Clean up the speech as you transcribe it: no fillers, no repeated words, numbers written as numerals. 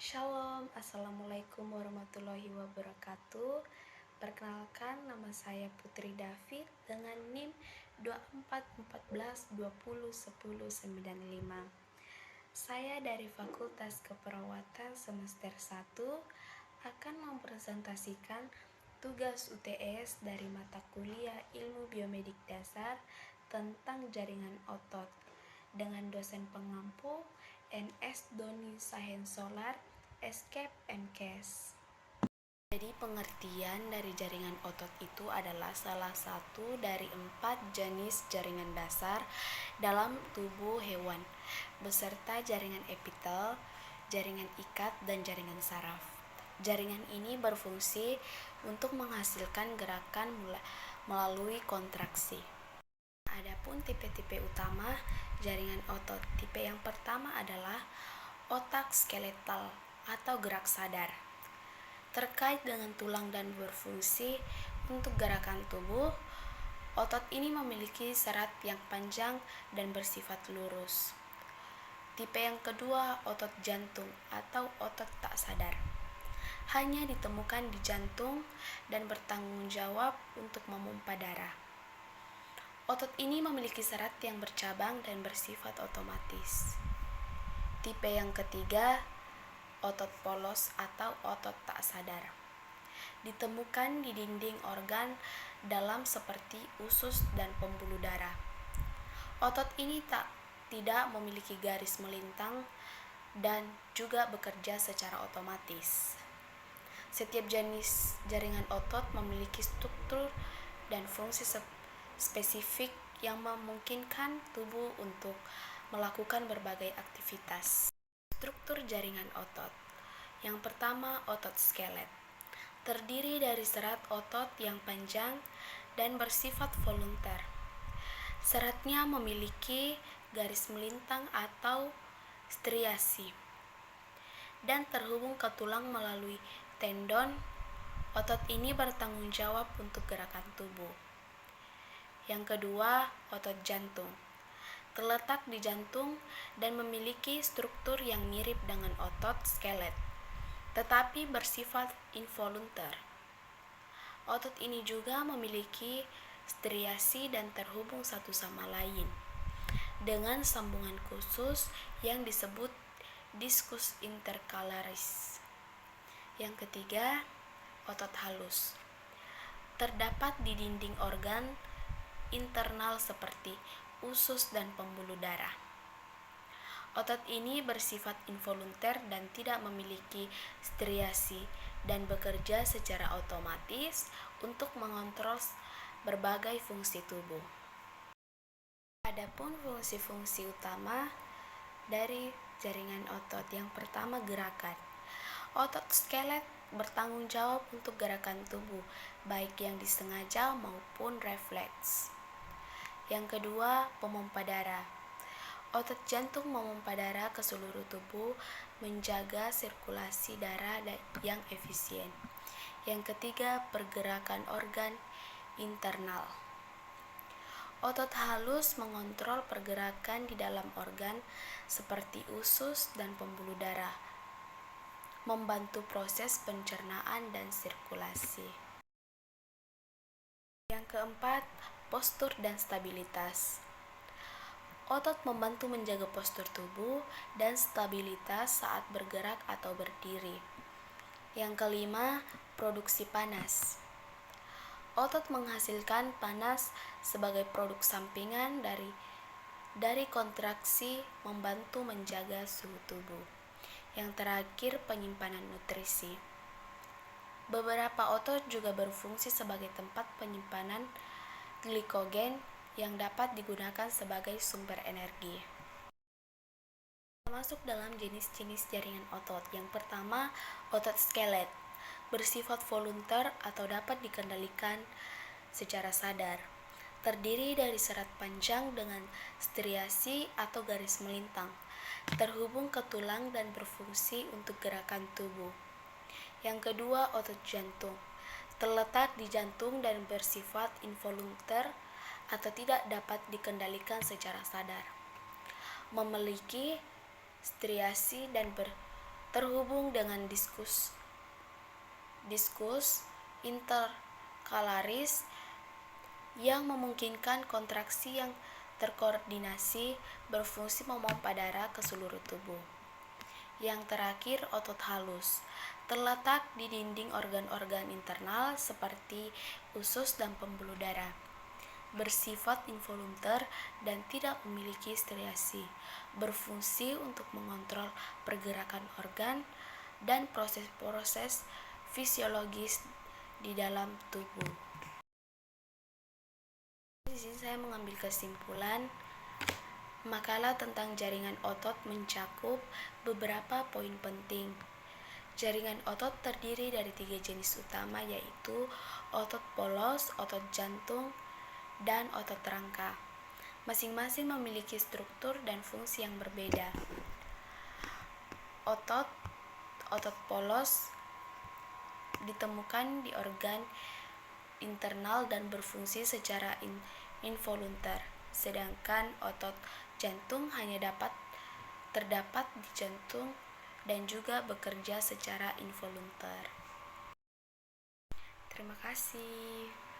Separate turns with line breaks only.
Shalom, Assalamualaikum warahmatullahi wabarakatuh. Perkenalkan, nama saya Putri David dengan NIM 2414201095. Saya dari Fakultas Keperawatan semester 1 akan mempresentasikan tugas UTS dari mata kuliah Ilmu Biomedik Dasar tentang jaringan otot dengan dosen pengampu NS Doni Sahensolar, Escape MCAS. Jadi pengertian dari jaringan otot itu adalah salah satu dari 4 jenis jaringan dasar dalam tubuh hewan, beserta jaringan epitel, jaringan ikat, dan jaringan saraf. Jaringan ini berfungsi untuk menghasilkan gerakan melalui kontraksi. Adapun tipe-tipe utama jaringan otot. Tipe yang pertama adalah otak skeletal atau gerak sadar. Terkait dengan tulang dan berfungsi untuk gerakan tubuh, otot ini memiliki serat yang panjang dan bersifat lurus. Tipe yang kedua, otot jantung atau otot tak sadar. Hanya ditemukan di jantung dan bertanggung jawab untuk memompa darah. Otot ini memiliki serat yang bercabang dan bersifat otomatis. Tipe yang ketiga, otot polos atau otot tak sadar. Ditemukan di dinding organ dalam seperti usus dan pembuluh darah. Otot ini tidak memiliki garis melintang dan juga bekerja secara otomatis. Setiap jenis jaringan otot memiliki struktur dan fungsi spesifik yang memungkinkan tubuh untuk melakukan berbagai aktivitas. Struktur jaringan otot. Yang pertama, otot skelet. Terdiri dari serat otot yang panjang dan bersifat volunter. Seratnya memiliki garis melintang atau striasi dan terhubung ke tulang melalui tendon. Otot ini bertanggung jawab untuk gerakan tubuh. Yang kedua, otot jantung. Terletak di jantung dan memiliki struktur yang mirip dengan otot skelet, tetapi bersifat involunter. Otot ini juga memiliki striasi dan terhubung satu sama lain dengan sambungan khusus yang disebut diskus intercalaris. Yang ketiga, otot halus. Terdapat di dinding organ internal seperti usus dan pembuluh darah. Otot ini bersifat involunter dan tidak memiliki striasi dan bekerja secara otomatis untuk mengontrol berbagai fungsi tubuh. Adapun fungsi-fungsi utama dari jaringan otot, yang pertama gerakan. Otot skelet bertanggung jawab untuk gerakan tubuh, baik yang disengaja maupun refleks. Yang kedua, pemompa darah. Otot jantung memompa darah ke seluruh tubuh, menjaga sirkulasi darah yang efisien. Yang ketiga, pergerakan organ internal. Otot halus mengontrol pergerakan di dalam organ seperti usus dan pembuluh darah, membantu proses pencernaan dan sirkulasi. Yang keempat, postur dan stabilitas. Otot membantu menjaga postur tubuh dan stabilitas saat bergerak atau berdiri. Yang kelima, produksi panas. Otot menghasilkan panas sebagai produk sampingan dari kontraksi, membantu menjaga suhu tubuh. Yang terakhir, penyimpanan nutrisi. Beberapa otot juga berfungsi sebagai tempat penyimpanan glikogen yang dapat digunakan sebagai sumber energi. Masuk dalam jenis-jenis jaringan otot. Yang pertama, otot skelet. Bersifat volunter atau dapat dikendalikan secara sadar. Terdiri dari serat panjang dengan striasi atau garis melintang, terhubung ke tulang dan berfungsi untuk gerakan tubuh. Yang kedua, otot jantung. Terletak di jantung dan bersifat involunter atau tidak dapat dikendalikan secara sadar. Memiliki striasi dan terhubung dengan diskus interkalaris yang memungkinkan kontraksi yang terkoordinasi berfungsi memompa darah ke seluruh tubuh. Yang terakhir, otot halus terletak di dinding organ-organ internal seperti usus dan pembuluh darah. Bersifat involunter dan tidak memiliki striasi, berfungsi untuk mengontrol pergerakan organ dan proses-proses fisiologis di dalam tubuh. Di sini saya mengambil kesimpulan, makalah tentang jaringan otot mencakup beberapa poin penting. Jaringan otot terdiri dari 3 jenis utama, yaitu otot polos, otot jantung, dan otot rangka. Masing-masing memiliki struktur dan fungsi yang berbeda. Otot polos ditemukan di organ internal dan berfungsi secara involunter, sedangkan otot jantung hanya terdapat di jantung dan juga bekerja secara involunter. Terima kasih.